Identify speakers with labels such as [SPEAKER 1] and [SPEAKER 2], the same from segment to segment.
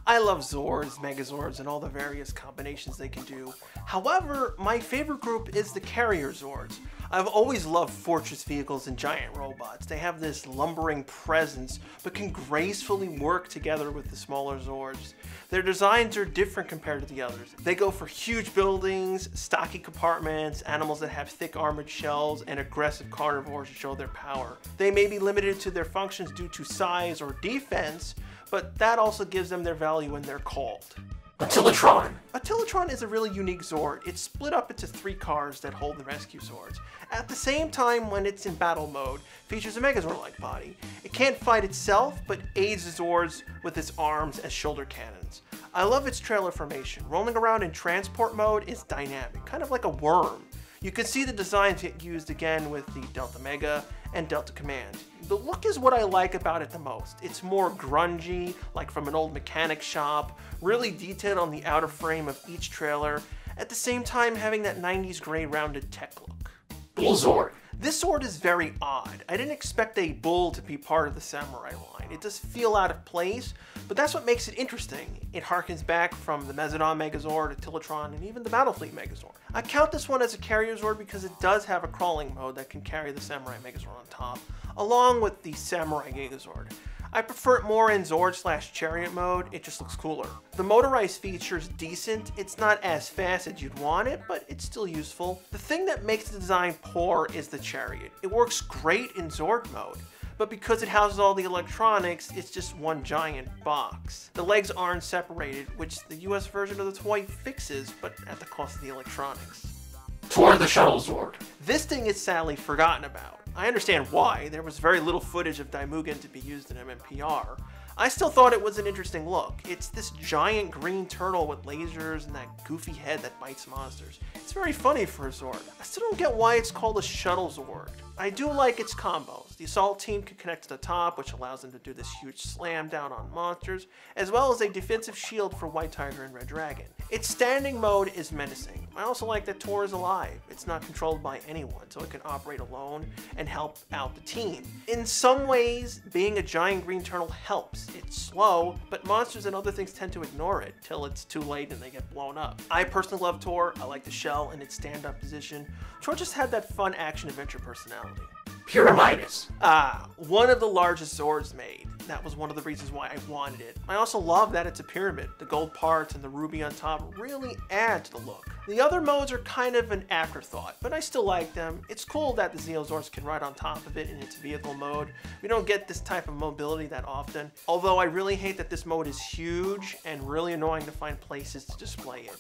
[SPEAKER 1] I love Zords, Megazords, and all the various combinations they can do. However, my favorite group is the Carrier Zords. I've always loved fortress vehicles and giant robots. They have this lumbering presence, but can gracefully work together with the smaller Zords. Their designs are different compared to the others. They go for huge buildings, stocky compartments, animals that have thick armored shells, and aggressive carnivores to show their power. They may be limited to their functions due to size or defense, but that also gives them their value when they're called.
[SPEAKER 2] Attilatron.
[SPEAKER 1] Attilatron is a really unique Zord. It's split up into 3 cars that hold the rescue Zords. At the same time, when it's in battle mode, features a Megazord-like body. It can't fight itself, but aids the Zords with its arms as shoulder cannons. I love its trailer formation. Rolling around in transport mode is dynamic, kind of like a worm. You can see the designs get used again with the Delta Mega and Delta Command. The look is what I like about it the most. It's more grungy, like from an old mechanic shop, really detailed on the outer frame of each trailer, at the same time having that 90s gray rounded tech look.
[SPEAKER 2] Bullzord.
[SPEAKER 1] This Zord is very odd. I didn't expect a bull to be part of the samurai line. It does feel out of place, but that's what makes it interesting. It harkens back from the Mezzodon Megazord, Attilatron, and even the Battlefleet Megazord. I count this one as a Carrier Zord because it does have a crawling mode that can carry the Samurai Megazord on top, along with the Samurai Gigazord. I prefer it more in Zord/Chariot mode, it just looks cooler. The motorized feature's decent, it's not as fast as you'd want it, but it's still useful. The thing that makes the design poor is the Chariot. It works great in Zord mode, but because it houses all the electronics, it's just one giant box. The legs aren't separated, which the US version of the toy fixes, but at the cost of the electronics.
[SPEAKER 2] Tor The Shuttle Zord.
[SPEAKER 1] This thing is sadly forgotten about. I understand why. There was very little footage of Daimugen to be used in MMPR. I still thought it was an interesting look. It's this giant green turtle with lasers and that goofy head that bites monsters. It's very funny for a Zord. I still don't get why it's called a Shuttle Zord. I do like its combos. The assault team can connect to the top, which allows them to do this huge slam down on monsters, as well as a defensive shield for White Tiger and Red Dragon. Its standing mode is menacing. I also like that Tor is alive. It's not controlled by anyone, so it can operate alone and help out the team. In some ways, being a giant green turtle helps. It's slow, but monsters and other things tend to ignore it till it's too late and they get blown up. I personally love Tor. I like the shell and its stand-up position. Tor just had that fun action-adventure personality.
[SPEAKER 2] Pyramidus.
[SPEAKER 1] One of the largest Zords made. That was one of the reasons why I wanted it. I also love that it's a pyramid. The gold parts and the ruby on top really add to the look. The other modes are kind of an afterthought, but I still like them. It's cool that the Xenozords can ride on top of it in its vehicle mode. We don't get this type of mobility that often, although I really hate that this mode is huge and really annoying to find places to display it.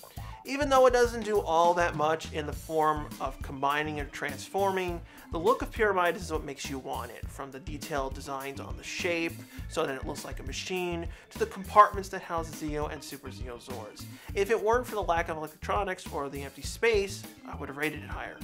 [SPEAKER 1] Even though it doesn't do all that much in the form of combining and transforming, the look of Pyramid is what makes you want it, from the detailed designs on the shape, so that it looks like a machine, to the compartments that house Zeo and Super Zeo Zords. If it weren't for the lack of electronics or the empty space, I would have rated it higher.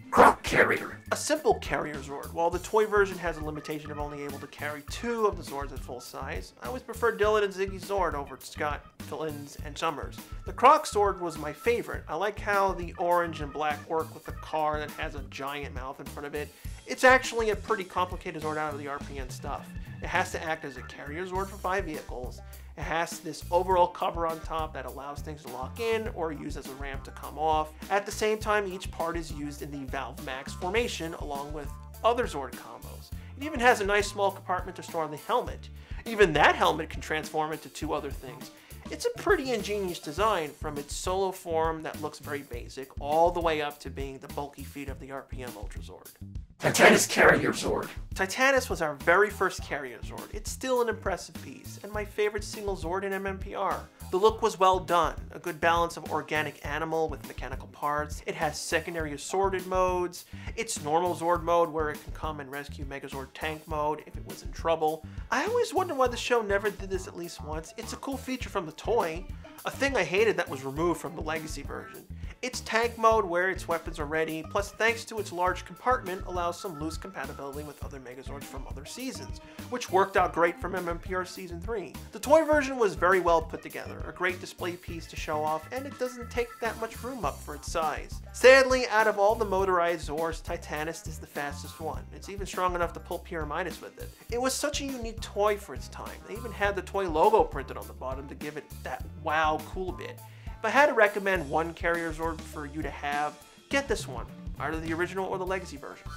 [SPEAKER 2] Croc Carrier.
[SPEAKER 1] A simple Carrier Zord. While the toy version has a limitation of only able to carry 2 of the Zords at full size, I always preferred Dylan and Ziggy's Zord over Scott, Finn's, and Summers. The Croc Zord was my favorite. I like how the orange and black work with the car that has a giant mouth in front of it. It's actually a pretty complicated Zord out of the RPN stuff. It has to act as a Carrier Zord for 5 vehicles. It has this overall cover on top that allows things to lock in or use as a ramp to come off. At the same time, each part is used in the Valve Max formation along with other Zord combos. It even has a nice small compartment to store the helmet. Even that helmet can transform into 2 other things. It's a pretty ingenious design, from its solo form that looks very basic all the way up to being the bulky feet of the RPM Ultra Zord.
[SPEAKER 2] Titanus Carrier Zord.
[SPEAKER 1] Titanus was our very first Carrier Zord. It's still an impressive piece, and my favorite single Zord in MMPR. The look was well done, a good balance of organic animal with mechanical parts. It has secondary assorted modes. It's normal Zord mode where it can come and rescue Megazord tank mode if it was in trouble. I always wonder why the show never did this at least once. It's a cool feature from the toy, a thing I hated that was removed from the legacy version. It's tank mode where its weapons are ready, plus thanks to its large compartment allows some loose compatibility with other Megazords from other seasons, which worked out great from MMPR Season 3. The toy version was very well put together, a great display piece to show off, and it doesn't take that much room up for its size. Sadly, out of all the motorized Zords, Titanus is the fastest one. It's even strong enough to pull Pyramidus with it. It was such a unique toy for its time. They even had the toy logo printed on the bottom to give it that wow cool bit. If I had to recommend one Carrier Zord for you to have, get this one, either the original or the Legacy version.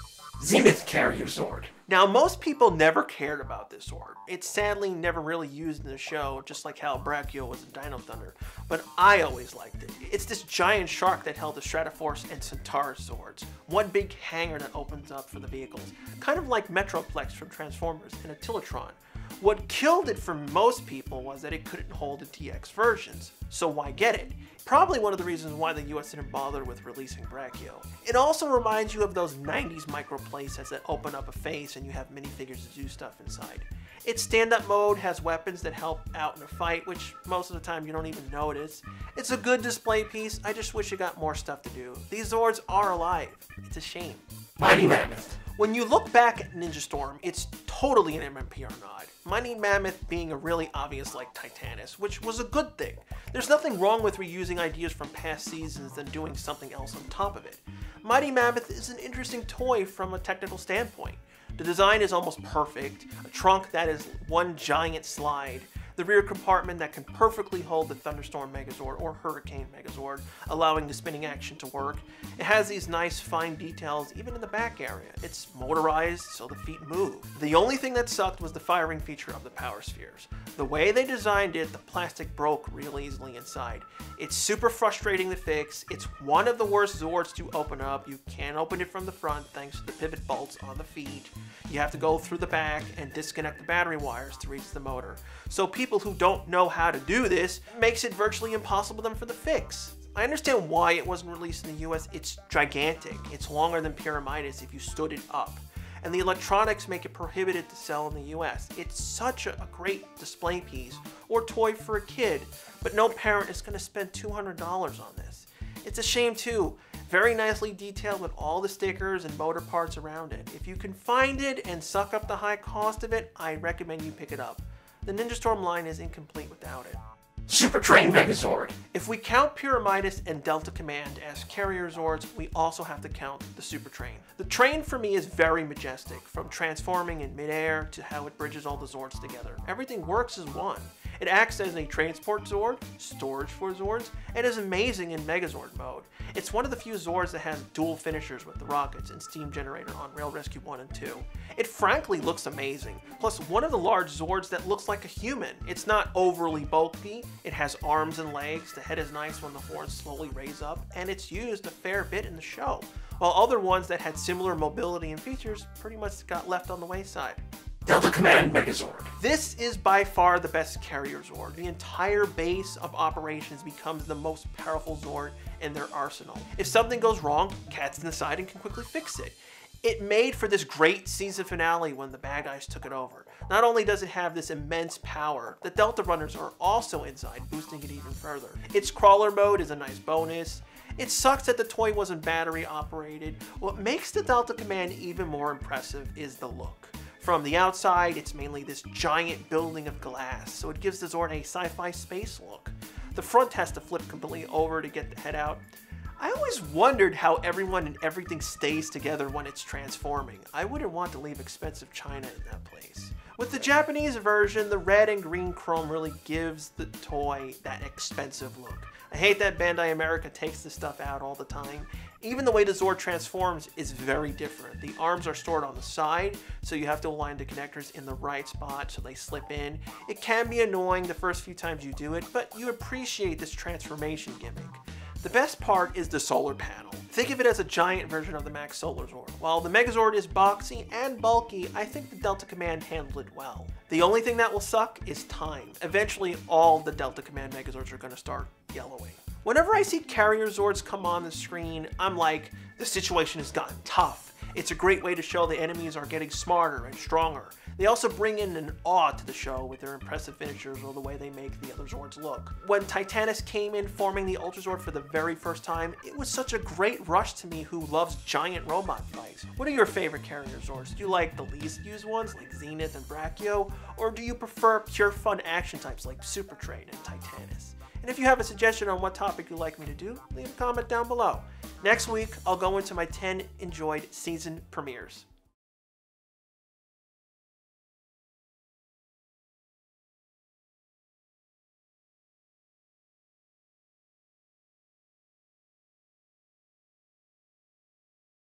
[SPEAKER 2] Zenith Carrier Zord.
[SPEAKER 1] Now, most people never cared about this Zord. It's sadly never really used in the show, just like how Brachio was in Dino Thunder, but I always liked it. It's this giant shark that held the Stratoforce and Centaurus Zords. One big hangar that opens up for the vehicles, kind of like Metroplex from Transformers and a Tilotron. What killed it for most people was that it couldn't hold the DX versions, so why get it? Probably one of the reasons why the US didn't bother with releasing Brachio. It also reminds you of those 90s micro playsets that open up a face and you have minifigures to do stuff inside. Its stand-up mode has weapons that help out in a fight, which most of the time you don't even notice. It's a good display piece, I just wish it got more stuff to do. These Zords are alive. It's a shame.
[SPEAKER 2] Mighty Mammoth.
[SPEAKER 1] When you look back at Ninja Storm, it's totally an MMPR nod. Mighty Mammoth being a really obvious like Titanus, which was a good thing. There's nothing wrong with reusing ideas from past seasons and doing something else on top of it. Mighty Mammoth is an interesting toy from a technical standpoint. The design is almost perfect, a trunk that is one giant slide, the rear compartment that can perfectly hold the Thunderstorm Megazord or Hurricane Megazord, allowing the spinning action to work. It has these nice fine details even in the back area. It's motorized so the feet move. The only thing that sucked was the firing feature of the power spheres. The way they designed it, the plastic broke real easily inside. It's super frustrating to fix. It's one of the worst Zords to open up. You can't open it from the front thanks to the pivot bolts on the feet. You have to go through the back and disconnect the battery wires to reach the motor. So people who don't know how to do this makes it virtually impossible for them to fix. I understand why it wasn't released in the US. It's gigantic. It's longer than Pyramidus if you stood it up. And the electronics make it prohibited to sell in the US. It's such a great display piece or toy for a kid, but no parent is going to spend $200 on this. It's a shame too. Very nicely detailed with all the stickers and motor parts around it. If you can find it and suck up the high cost of it, I recommend you pick it up. The Ninja Storm line is incomplete without it.
[SPEAKER 2] Super Train Megazord.
[SPEAKER 1] If we count Pyramidus and Delta Command as Carrier Zords, we also have to count the Super Train. The train for me is very majestic, from transforming in midair to how it bridges all the Zords together. Everything works as one. It acts as a transport Zord, storage for Zords, and is amazing in Megazord mode. It's one of the few Zords that has dual finishers with the rockets and steam generator on Rail Rescue 1 and 2. It frankly looks amazing, plus one of the large Zords that looks like a human. It's not overly bulky, it has arms and legs, the head is nice when the horns slowly raise up, and it's used a fair bit in the show, while other ones that had similar mobility and features pretty much got left on the wayside.
[SPEAKER 2] Delta Command Megazord.
[SPEAKER 1] This is by far the best Carrier Zord. The entire base of operations becomes the most powerful Zord in their arsenal. If something goes wrong, Cat's in the side and can quickly fix it. It made for this great season finale when the bad guys took it over. Not only does it have this immense power, the Delta Runners are also inside, boosting it even further. Its crawler mode is a nice bonus. It sucks that the toy wasn't battery operated. What makes the Delta Command even more impressive is the look. From the outside, it's mainly this giant building of glass, so it gives the Zord a sci-fi space look. The front has to flip completely over to get the head out. I always wondered how everyone and everything stays together when it's transforming. I wouldn't want to leave expensive China in that place. With the Japanese version, the red and green chrome really gives the toy that expensive look. I hate that Bandai America takes this stuff out all the time. Even the way the Zord transforms is very different. The arms are stored on the side, so you have to align the connectors in the right spot so they slip in. It can be annoying the first few times you do it, but you appreciate this transformation gimmick. The best part is the solar panel. Think of it as a giant version of the Max Solar Zord. While the Megazord is boxy and bulky, I think the Delta Command handled it well. The only thing that will suck is time. Eventually, all the Delta Command Megazords are going to start yellowing. Whenever I see Carrier Zords come on the screen, I'm like, the situation has gotten tough. It's a great way to show the enemies are getting smarter and stronger. They also bring in an awe to the show with their impressive finishers or the way they make the other Zords look. When Titanus came in forming the Ultra Zord for the very first time, it was such a great rush to me who loves giant robot fights. What are your favorite Carrier Zords? Do you like the least used ones like Zenith and Brachio, or do you prefer pure fun action types like Super Train and Titanus? And if you have a suggestion on what topic you'd like me to do, leave a comment down below. Next week, I'll go into my 10 enjoyed season premieres.